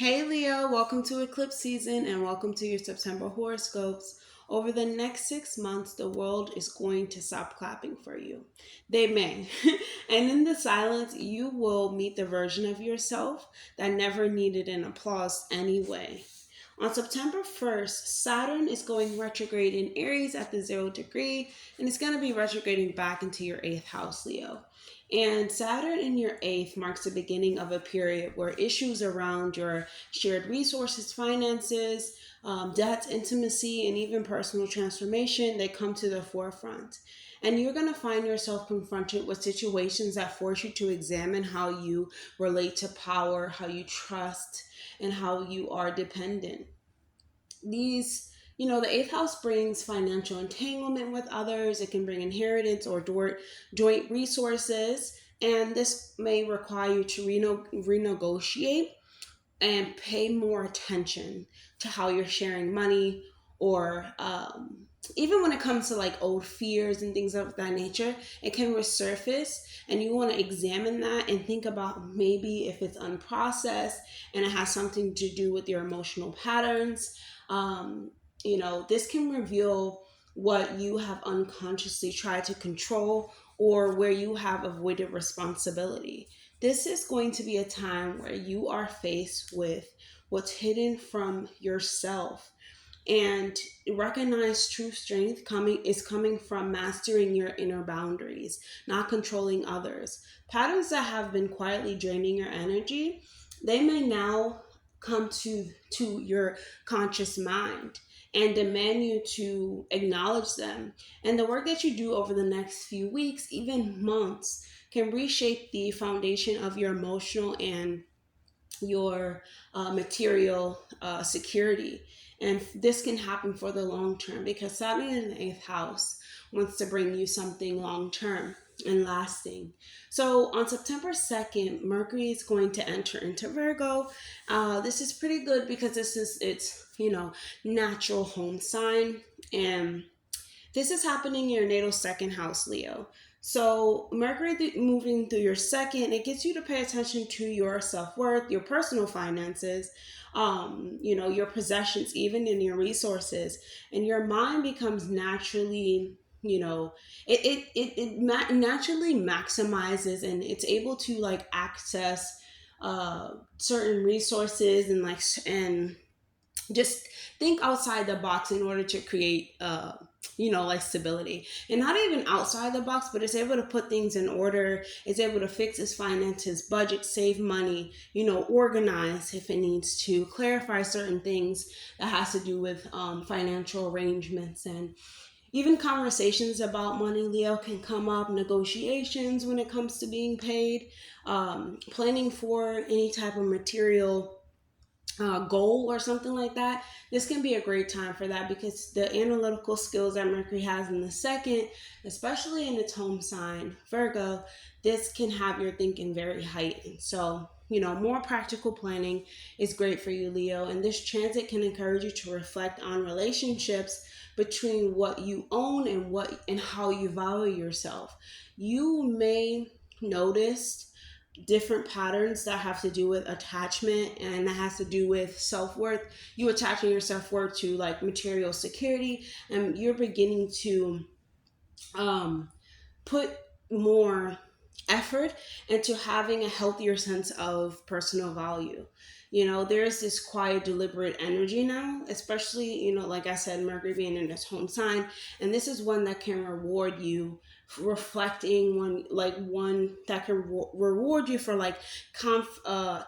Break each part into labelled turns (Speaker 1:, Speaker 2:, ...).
Speaker 1: Hey Leo, welcome to eclipse season and welcome to your September horoscopes. Over the next 6 months, the world is going to stop clapping for you. They may. And in the silence, you will meet the version of yourself that never needed an applause anyway. On September 1st, Saturn is going retrograde in Aries at the 0 degree, and it's going to be retrograding back into your 8th house, Leo. And Saturn in your 8th marks the beginning of a period where issues around your shared resources, finances, debt, intimacy, and even personal transformation, they come to the forefront. And you're going to find yourself confronted with situations that force you to examine how you relate to power, how you trust, and how you are dependent. The 8th house brings financial entanglement with others. It can bring inheritance or joint resources. And this may require you to renegotiate and pay more attention to how you're sharing money, or even when it comes to like old fears and things of that nature, it can resurface, and you want to examine that and think about maybe if it's unprocessed and it has something to do with your emotional patterns. This can reveal what you have unconsciously tried to control or where you have avoided responsibility. This is going to be a time where you are faced with what's hidden from yourself, and recognize true strength coming from mastering your inner boundaries, not controlling others. Patterns that have been quietly draining your energy, they may now come to your conscious mind and demand you to acknowledge them. And the work that you do over the next few weeks, even months, can reshape the foundation of your emotional and your material security. And this can happen for the long term because Saturn in the 8th house wants to bring you something long term and lasting. So on September 2nd, Mercury is going to enter into Virgo. This is pretty good because it's natural home sign. And this is happening in your natal second house, Leo. So, Mercury moving through your second, it gets you to pay attention to your self worth, your personal finances, your possessions, even in your resources. And your mind becomes naturally, naturally maximizes, and it's able to like access certain resources and just think outside the box in order to create like stability, and not even outside the box, but it's able to put things in order. It's able to fix its finances, budget, save money, organize if it needs to, clarify certain things that has to do with financial arrangements, and even conversations about money, Leo, can come up. Negotiations when it comes to being paid, planning for any type of material goal or something like that. This can be a great time for that because the analytical skills that Mercury has in the second, especially in its home sign, Virgo, this can have your thinking very heightened. So, more practical planning is great for you, Leo. And this transit can encourage you to reflect on relationships between what you own and how you value yourself. You may notice different patterns that have to do with attachment, and that has to do with self-worth. You attaching your self-worth to like material security, and you're beginning to put more effort into having a healthier sense of personal value. There's this quiet, deliberate energy now, especially, like I said, Mercury being in its home sign. And this is one that can reward you, reflecting one that can reward you for like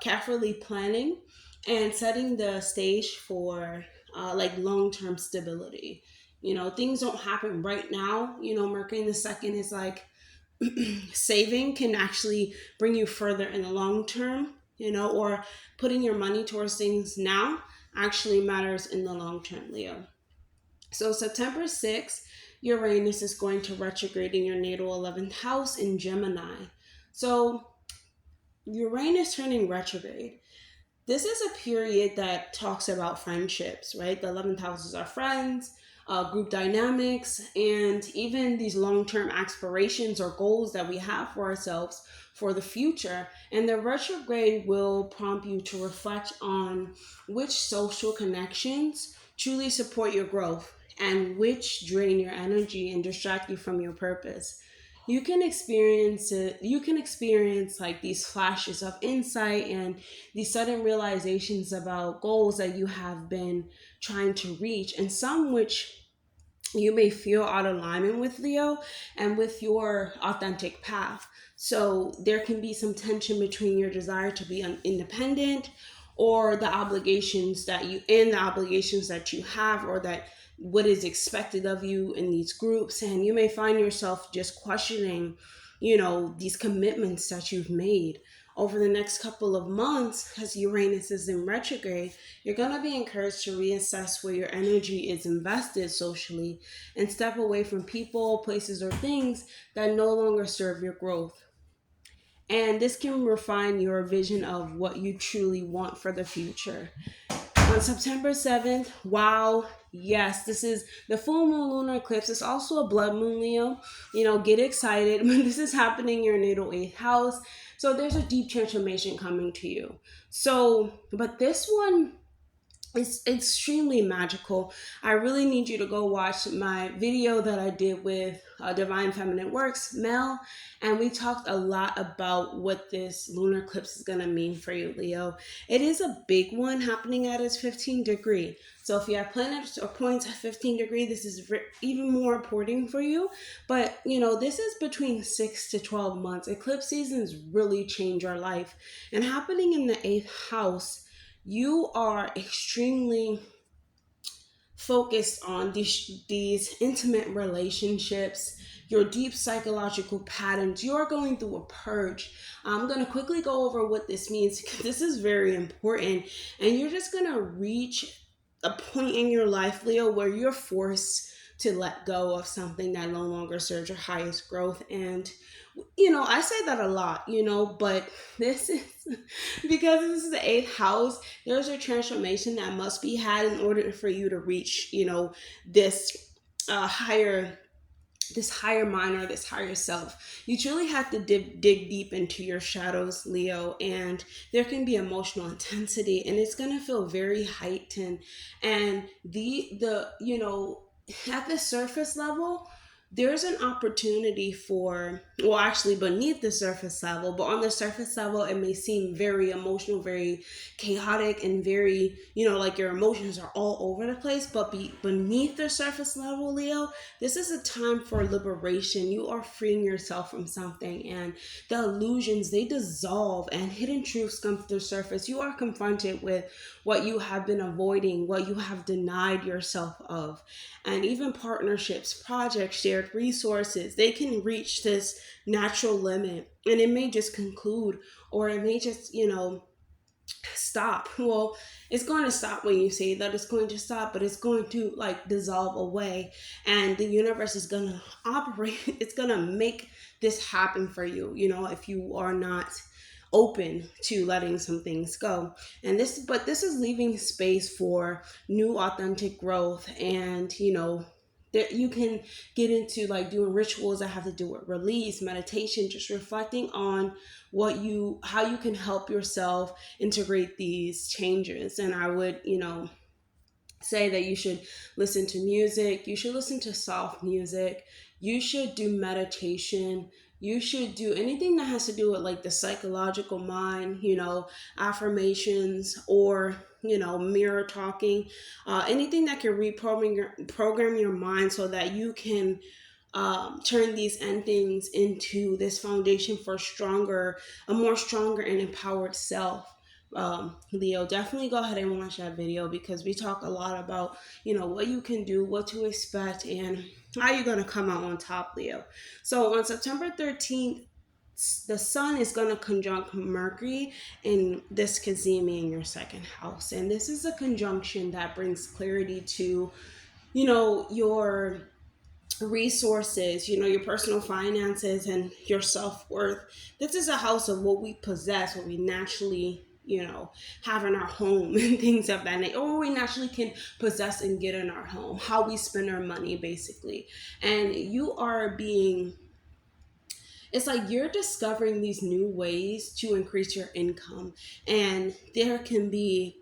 Speaker 1: carefully planning and setting the stage for like long-term stability. Things don't happen right now. Mercury in the second is like saving can actually bring you further in the long term, or putting your money towards things now actually matters in the long term, Leo. So September 6th, Uranus is going to retrograde in your natal 11th house in Gemini. So Uranus turning retrograde, this is a period that talks about friendships, right? The 11th house is our friends. group dynamics, and even these long-term aspirations or goals that we have for ourselves for the future. And the retrograde will prompt you to reflect on which social connections truly support your growth and which drain your energy and distract you from your purpose. You can experience like these flashes of insight and these sudden realizations about goals that you have been trying to reach, and some which you may feel out of alignment with Leo and with your authentic path. So there can be some tension between your desire to be independent or the obligations that you have, or that what is expected of you in these groups. And you may find yourself just questioning, these commitments that you've made over the next couple of months. As Uranus is in retrograde, you're going to be encouraged to reassess where your energy is invested socially and step away from people, places, or things that no longer serve your growth. And this can refine your vision of what you truly want for the future. On September 7th, wow, yes, this is the full moon lunar eclipse. It's also a blood moon, Leo. Get excited. This is happening in your natal 8th house. So there's a deep transformation coming to you. But this one, it's extremely magical. I really need you to go watch my video that I did with Divine Feminine Works, Mel, and we talked a lot about what this lunar eclipse is going to mean for you, Leo. It is a big one happening at its 15 degree. So if you have planets or points at 15 degree, this is even more important for you. But, this is between 6 to 12 months. Eclipse seasons really change your life. And happening in the 8th house, you are extremely focused on these intimate relationships, your deep psychological patterns. You're going through a purge. I'm going to quickly go over what this means because this is very important. And you're just going to reach a point in your life, Leo, where you're forced to let go of something that no longer serves your highest growth. And I say that a lot, but this is because this is the 8th house. There's a transformation that must be had in order for you to reach, this higher mind, or this higher self. You truly have to dig deep into your shadows, Leo, and there can be emotional intensity, and it's going to feel very heightened. And at the surface level, there's an opportunity for, well, actually beneath the surface level, but on the surface level, it may seem very emotional, very chaotic, and very, like your emotions are all over the place. But beneath the surface level, Leo, this is a time for liberation. You are freeing yourself from something, and the illusions, they dissolve, and hidden truths come to the surface. You are confronted with what you have been avoiding, what you have denied yourself of. And even partnerships, projects, shared resources, they can reach this natural limit, and it may just conclude, or it may just, stop. Well, it's going to stop when you say that it's going to stop, but it's going to dissolve away, and the universe is going to operate. It's going to make this happen for you, if you are not open to letting some things go. And this is leaving space for new authentic growth. And that you can get into doing rituals that have to do with release, meditation, just reflecting on how you can help yourself integrate these changes. And I would say that you should listen to music, you should listen to soft music, you should do meditation, you should do anything that has to do with the psychological mind, affirmations, or mirror talking, anything that can program your mind so that you can turn these endings into this foundation for a more stronger and empowered self. Leo, definitely go ahead and watch that video, because we talk a lot about what you can do, what to expect, and how you're going to come out on top, Leo. So on September 13th, the sun is going to conjunct Mercury in this Cazimi in your second house. And this is a conjunction that brings clarity to your resources, your personal finances, and your self-worth. This is a house of what we possess, what we naturally have in our home and things of that nature, or we naturally can possess and get in our home, how we spend our money basically. And you are being it's like you're discovering these new ways to increase your income. And there can be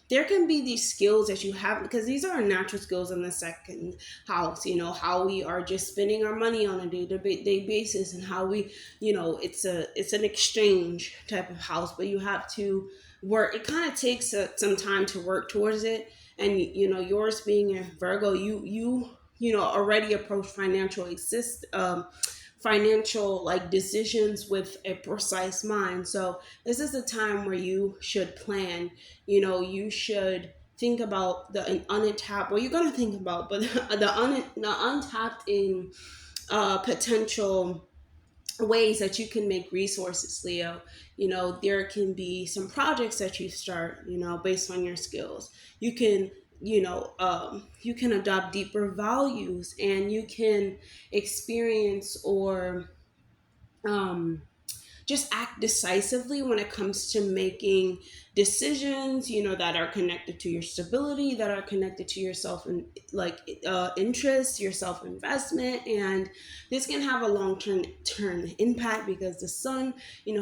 Speaker 1: these skills that you have, because these are our natural skills in the second house, how we are just spending our money on a day-to-day basis, and how we, it's an exchange type of house, but you have to work. It kind of takes some time to work towards it. And yours being a Virgo, you already approach financial like decisions with a precise mind. So this is a time where you should plan. You should think about the untapped. Well, you're gonna think about, but the untapped in potential ways that you can make resources, Leo. There can be some projects that you start, based on your skills. You can, you can adopt deeper values, and you can experience or um, just act decisively when it comes to making decisions, that are connected to your stability, that are connected to your self and like interest, your self investment. And this can have a long term impact, because the sun,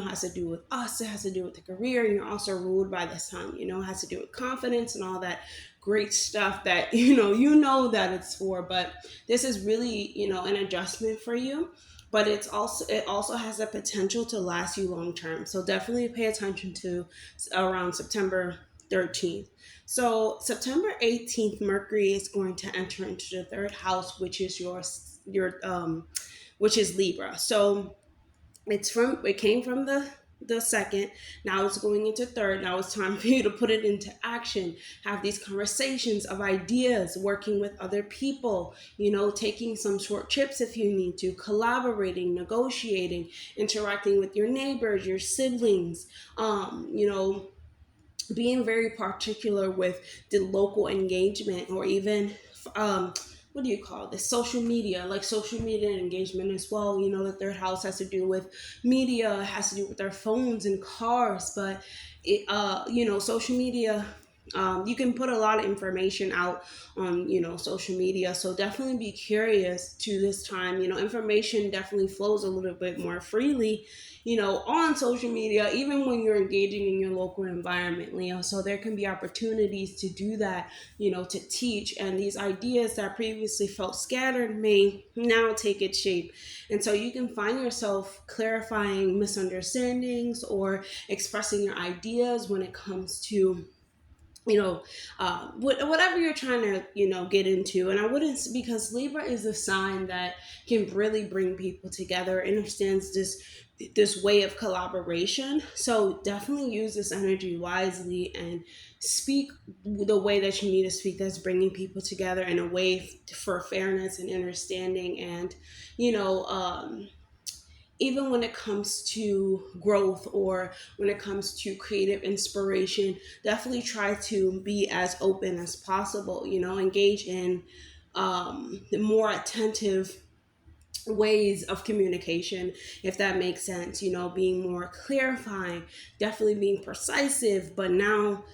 Speaker 1: has to do with us. It has to do with the career, and you're also ruled by the sun. It has to do with confidence and all that great stuff that that it's for. But this is really, an adjustment for you, but it also has the potential to last you long term. So definitely pay attention to around September 13th. So September 18th, Mercury is going to enter into the third house, which is which is Libra. So it came from the second. Now it's going into third. Now it's time for you to put it into action. Have these conversations of ideas, working with other people, taking some short trips if you need to, collaborating, negotiating, interacting with your neighbors, your siblings, being very particular with the local engagement, or even what do you call this, social media, like social media engagement as well. The third house has to do with media, has to do with our phones and cars. But social media, you can put a lot of information out on social media. So definitely be curious to this time. Information definitely flows a little bit more freely on social media, even when you're engaging in your local environment, Leo. So there can be opportunities to do that, to teach. And these ideas that previously felt scattered may now take its shape. And so you can find yourself clarifying misunderstandings or expressing your ideas when it comes to whatever you're trying to get into. And I wouldn't, because Libra is a sign that can really bring people together, understands this way of collaboration. So definitely use this energy wisely and speak the way that you need to speak, that's bringing people together in a way for fairness and understanding. And even when it comes to growth, or when it comes to creative inspiration, definitely try to be as open as possible. Engage in the more attentive ways of communication, if that makes sense. Being more clarifying, definitely being precise, but now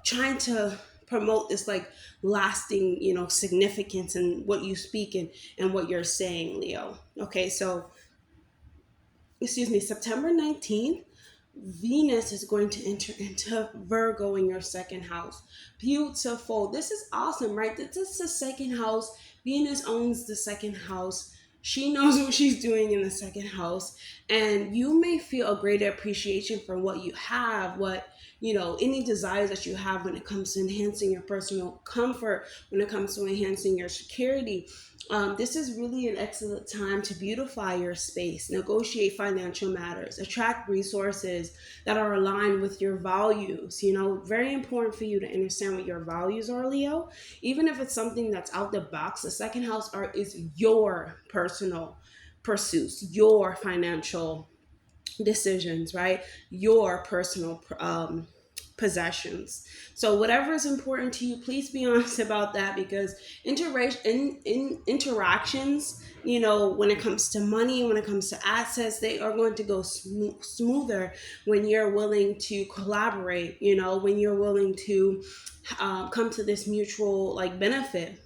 Speaker 1: trying to promote this like lasting significance in what you speak and what you're saying, Leo. Okay, so September 19th, Venus is going to enter into Virgo in your second house. Beautiful. This is awesome, right? This is the second house. Venus owns the second house. She knows what she's doing in the second house. And you may feel a greater appreciation for what you have, any desires that you have when it comes to enhancing your personal comfort, when it comes to enhancing your security. This is really an excellent time to beautify your space, negotiate financial matters, attract resources that are aligned with your values. Very important for you to understand what your values are, Leo. Even if it's something that's out the box, the second house is your personal pursuits, your financial decisions, right? Your personal possessions. So whatever is important to you, please be honest about that, because interactions, when it comes to money, when it comes to assets, they are going to go smoother when you're willing to collaborate, when you're willing to come to this mutual like benefit.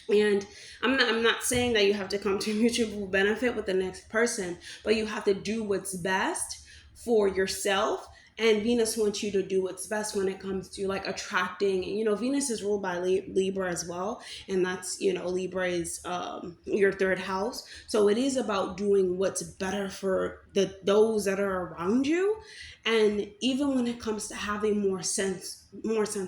Speaker 1: And I'm not saying that you have to come to mutual benefit with the next person, but you have to do what's best for yourself. And Venus wants you to do what's best when it comes to like attracting. Venus is ruled by Libra as well, and that's Libra is your third house. So it is about doing what's better for those that are around you. And even when it comes to having more sense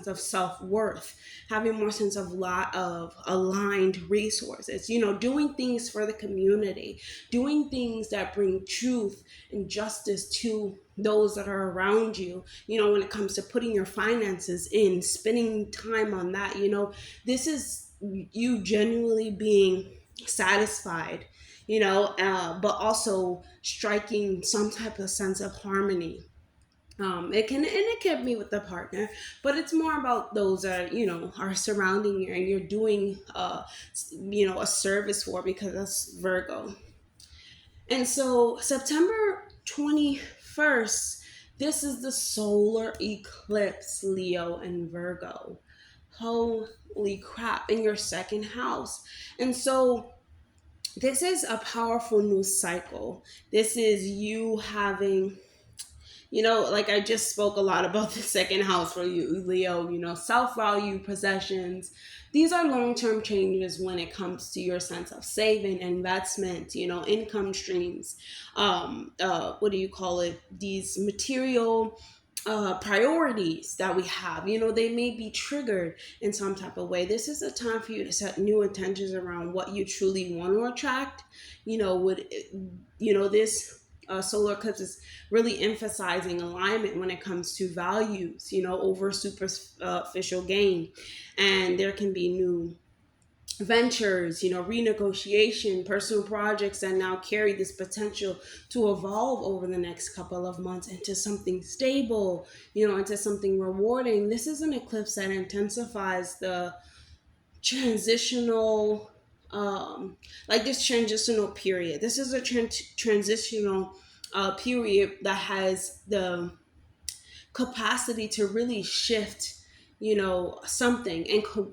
Speaker 1: of self-worth, having more sense of lot of aligned resources, doing things for the community, doing things that bring truth and justice to those that are around you, when it comes to putting your finances in, spending time on that, this is you genuinely being satisfied, but also striking some type of sense of harmony. It can be with the partner, but it's more about those that are surrounding you and you're doing a service for, because that's Virgo. And so September 21st, this is the solar eclipse, Leo and Virgo. Holy crap, in your second house. And so this is a powerful new cycle. This is you having, like I just spoke a lot about the second house for you, Leo, self-value, possessions. These are long-term changes when it comes to your sense of saving, investment, income streams. What do you call it? These material priorities that we have, they may be triggered in some type of way. This is a time for you to set new intentions around what you truly want to attract. This solar eclipse is really emphasizing alignment when it comes to values, over superficial gain. And there can be new ventures, renegotiation, personal projects that now carry this potential to evolve over the next couple of months into something stable, into something rewarding. This is an eclipse that intensifies the transitional, this transitional period. This is a transitional period that has the capacity to really shift, something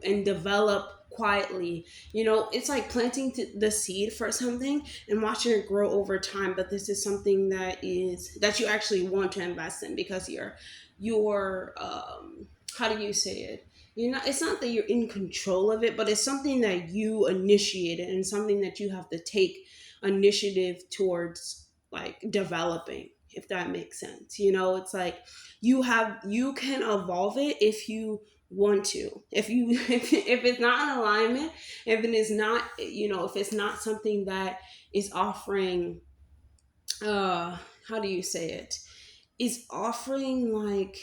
Speaker 1: and develop quietly. It's like planting the seed for something and watching it grow over time. But this is something that you actually want to invest in, because you're how do you say it? It's not that you're in control of it, but it's something that you initiated and something that you have to take initiative towards, like, developing, if that makes sense. It's like you can evolve it if you want to. If it's not in alignment, if it is not, if it's not something that is offering, how do you say it? Is offering like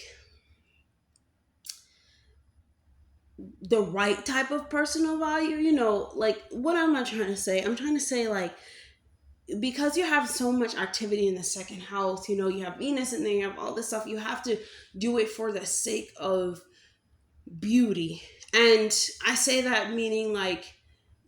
Speaker 1: the right type of personal value, like, what am I trying to say? I'm trying to say, like, because you have so much activity in the second house, you have Venus in there, you have all this stuff, you have to do it for the sake of beauty. And I say that meaning, like,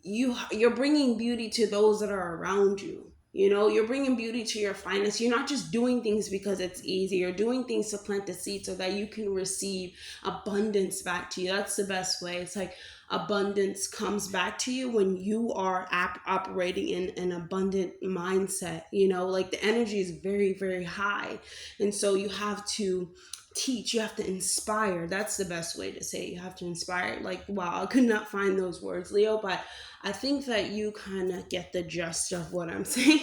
Speaker 1: you're bringing beauty to those that are around you. You're bringing beauty to your finance. You're not just doing things because it's easy. You're doing things to plant the seed so that you can receive abundance back to you. That's the best way. It's like abundance comes back to you when you are operating in an abundant mindset. Like, the energy is very, very high. And so you have to teach, you have to inspire. That's the best way to say it. You have to inspire. Like, wow, I could not find those words, Leo, but I think that you kind of get the gist of what I'm saying.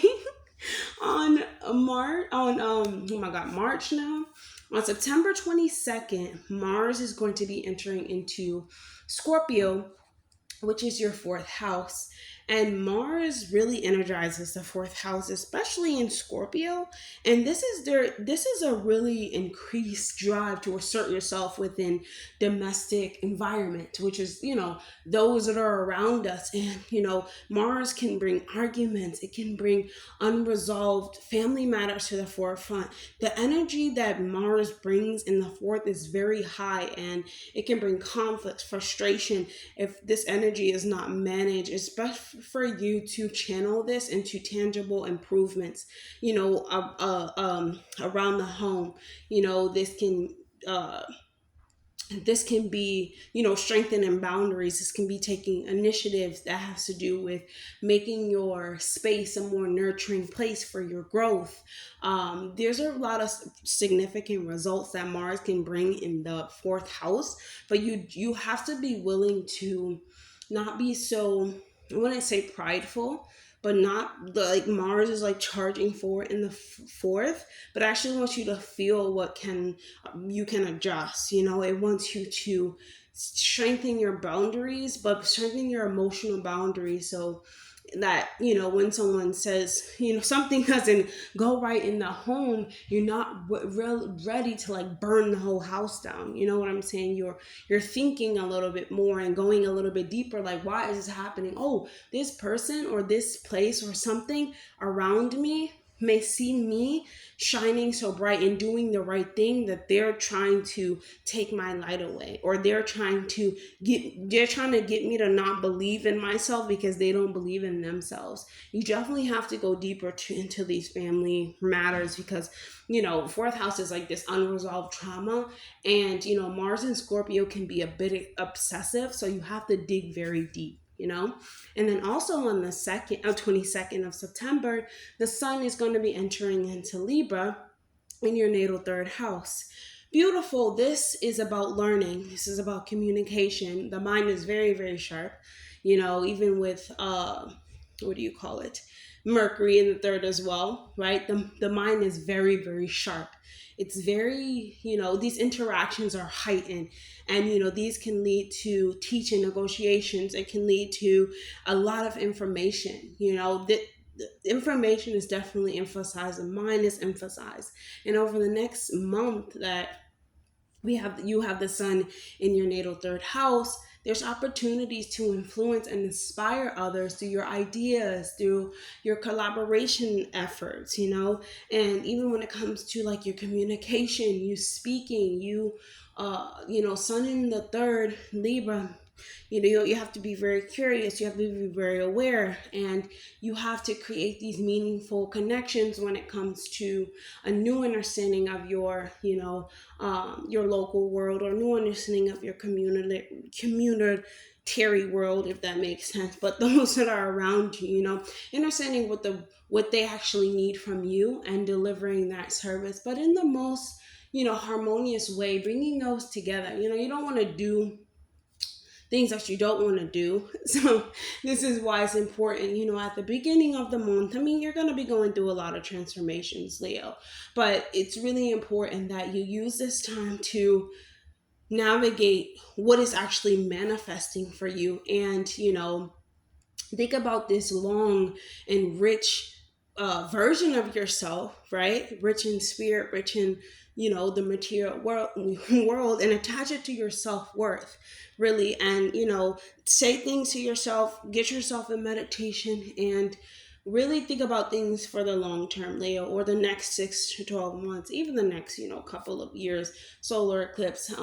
Speaker 1: On March now, on September 22nd, Mars is going to be entering into Scorpio, which is your fourth house. And Mars really energizes the fourth house, especially in Scorpio. And this is a really increased drive to assert yourself within domestic environment, which is, those that are around us. And, Mars can bring arguments, it can bring unresolved family matters to the forefront. The energy that Mars brings in the fourth is very high, and it can bring conflict, frustration if this energy is not managed. It's best for you to channel this into tangible improvements, around the home. This can. This can be, strengthening boundaries. This can be taking initiatives that has to do with making your space a more nurturing place for your growth. There's a lot of significant results that Mars can bring in the fourth house, but you have to be willing to not be so, I wouldn't say prideful, but not like Mars is like charging forward in the fourth, but I actually wants you to feel what can you can adjust. It wants you to strengthen your boundaries, but strengthen your emotional boundaries, so that when someone says something doesn't go right in the home, you're not ready to like burn the whole house down. You know what I'm saying? You're thinking a little bit more and going a little bit deeper, like, why is this happening? Oh, this person or this place or something around me may see me shining so bright and doing the right thing, that they're trying to take my light away, or they're trying to get me to not believe in myself because they don't believe in themselves. You definitely have to go deeper into these family matters, because fourth house is like this unresolved trauma, and Mars and Scorpio can be a bit obsessive, so you have to dig very deep. And then also on the 22nd of September, the sun is going to be entering into Libra in your natal third house. Beautiful. This is about learning. This is about communication. The mind is very, very sharp. Even with what do you call it? Mercury in the third as well, right? The mind is very, very sharp. It's very, these interactions are heightened, and these can lead to teaching negotiations. It can lead to a lot of information. The information is definitely emphasized, the mind is emphasized. And over the next month that you have the sun in your natal third house, there's opportunities to influence and inspire others through your ideas, through your collaboration efforts, and even when it comes to like your communication, you speaking, sun in the third Libra. You have to be very curious, you have to be very aware, and you have to create these meaningful connections when it comes to a new understanding of your local world, or new understanding of your communitary world, if that makes sense. But those that are around you, understanding what they actually need from you and delivering that service, but in the most harmonious way, bringing those together. You don't want to do things that you don't want to do. So this is why it's important, at the beginning of the month. I mean, you're going to be going through a lot of transformations, Leo, but it's really important that you use this time to navigate what is actually manifesting for you, and think about this long and rich version of yourself, right? Rich in spirit, rich in the material world, and attach it to your self-worth, really. And say things to yourself, get yourself in meditation, and really think about things for the long term, Leo, or the next 6 to 12 months, even the next couple of years. Solar eclipse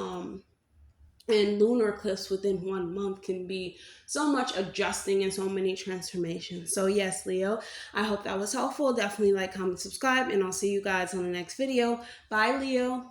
Speaker 1: and lunar eclipse within 1 month can be so much adjusting and so many transformations. So yes, Leo, I hope that was helpful. Definitely like, comment, subscribe, and I'll see you guys on the next video. Bye, Leo.